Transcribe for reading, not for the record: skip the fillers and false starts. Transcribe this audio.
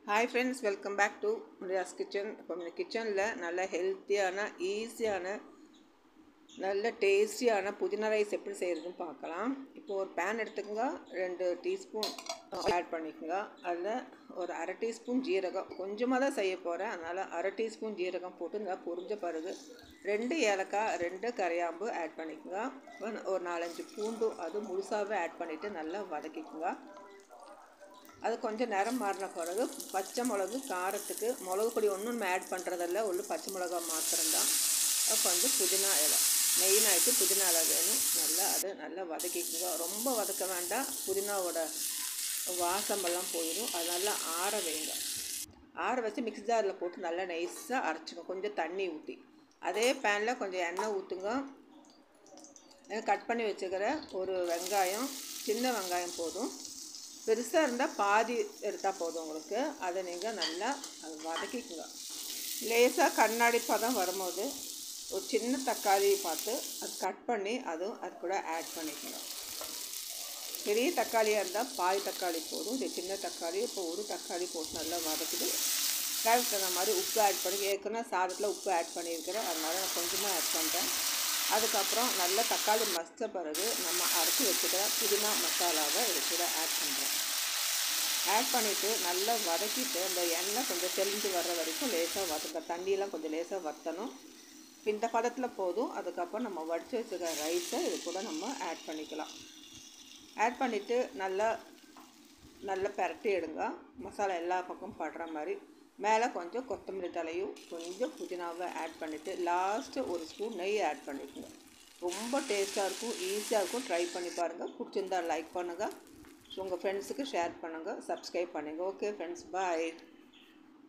Hi friends, welcome back to Maria's kitchen. இப்போ இந்த கிச்சனில் நல்ல ஹெல்த்தியான, ஈஸியான, நல்ல டேஸ்டியான புதினா ரைஸ் எப்படி செய்கிறதுன்னு பார்க்கலாம். இப்போ ஒரு பேன் எடுத்துக்கோங்க, 2 டீஸ்பூன் ஆட் பண்ணிக்கோங்க. அதில் ஒரு அரை டீஸ்பூன் ஜீரகம், கொஞ்சமாக தான் செய்ய போகிறேன், அதனால் அரை டீஸ்பூன் ஜீரகம் போட்டு நல்லா பொரிஞ்ச பிறகு 2 ஏலக்காய், 2 கரையாம்பு ஆட் பண்ணிக்கோங்க. ஒரு 4-5 பூண்டு அது முழுசாகவே ஆட் பண்ணிவிட்டு நல்லா வதக்கிக்கோங்க. அது கொஞ்சம் நிறம் மாறின பிறகு பச்சை மிளகு, காரத்துக்கு மிளகு பொடி ஒன்றும் நம்ம ஆட் பண்ணுறதில்ல, ஒரு பச்சை மிளகா மாத்திரம்தான். கொஞ்சம் புதினா இலை, மெயினாகிட்டு புதினா இலை வேணும். நல்லா வதக்கிக்குங்க. ரொம்ப வதக்க வேண்டாம், புதினாவோட வாசமெல்லாம் போயிடும். அது நல்லா ஆற வைங்க. ஆற வச்சு மிக்ஸி ஜாரில் போட்டு நல்லா நைஸாக அரைச்சிங்க, கொஞ்சம் தண்ணி ஊற்றி. அதே பேனில் கொஞ்சம் எண்ணெய் ஊற்றுங்க. கட் பண்ணி வச்சுக்கிற ஒரு வெங்காயம், சின்ன வெங்காயம் போதும், பெருசாக இருந்தால் பாதி எடுத்தால் போதும் உங்களுக்கு. அதை நீங்கள் நல்லா அது வதக்கிக்குங்க. லேசாக கண்ணாடி பதம் வரும்போது ஒரு சின்ன தக்காளி பார்த்து அது கட் பண்ணி அதுவும் அது கூட ஆட் பண்ணிக்கோங்க. பெரிய தக்காளியாக இருந்தால் பாதி தக்காளி போதும், இது சின்ன தக்காளி. இப்போ ஒரு தக்காளி போட்டு நல்லா வதக்குது. தேவைக்கு தகுந்த மாதிரி உப்பு ஆட் பண்ணி, ஏற்கனவே சாதத்தில் உப்பு ஆட் பண்ணியிருக்கிறேன், அதனால் நான் கொஞ்சமாக ஆட் பண்ணுறேன். அதுக்கப்புறம் நல்லா தக்காளி மசித்த பிறகு நம்ம அரைச்சி வச்சுக்கிற புதினா மசாலாவை இது கூட ஆட் பண்ணுறேன். ஆட் பண்ணிவிட்டு நல்லா வதக்கிட்டு அந்த எண்ணெய் கொஞ்சம் தெளிஞ்சு வர்ற வரைக்கும் லேசாக வதக்க, தண்ணியெலாம் கொஞ்சம் லேசாக வற்றணும். இந்த பதத்தில் போதும். அதுக்கப்புறம் நம்ம வடித்து வச்சுக்கிற ரைஸை இது கூட நம்ம ஆட் பண்ணிக்கலாம். ஆட் பண்ணிவிட்டு நல்லா பரட்டி எடுங்க. மசாலா எல்லா பக்கமும் படுற மாதிரி. மேலே கொஞ்சம் கொத்தமல்லி தலையும் கொஞ்சம் புதினாவை ஆட் பண்ணிவிட்டு லாஸ்ட்டு ஒரு ஸ்பூன் நெய் ஆட் பண்ணிக்கோங்க. ரொம்ப டேஸ்ட்டாக இருக்கும், ஈஸியாக இருக்கும். ட்ரை பண்ணி பாருங்கள். பிடிச்சிருந்தா லைக் பண்ணுங்கள், உங்கள் ஃப்ரெண்ட்ஸுக்கு ஷேர் பண்ணுங்கள், சப்ஸ்கிரைப் பண்ணுங்கள். ஓகே ஃப்ரெண்ட்ஸ், பாய்.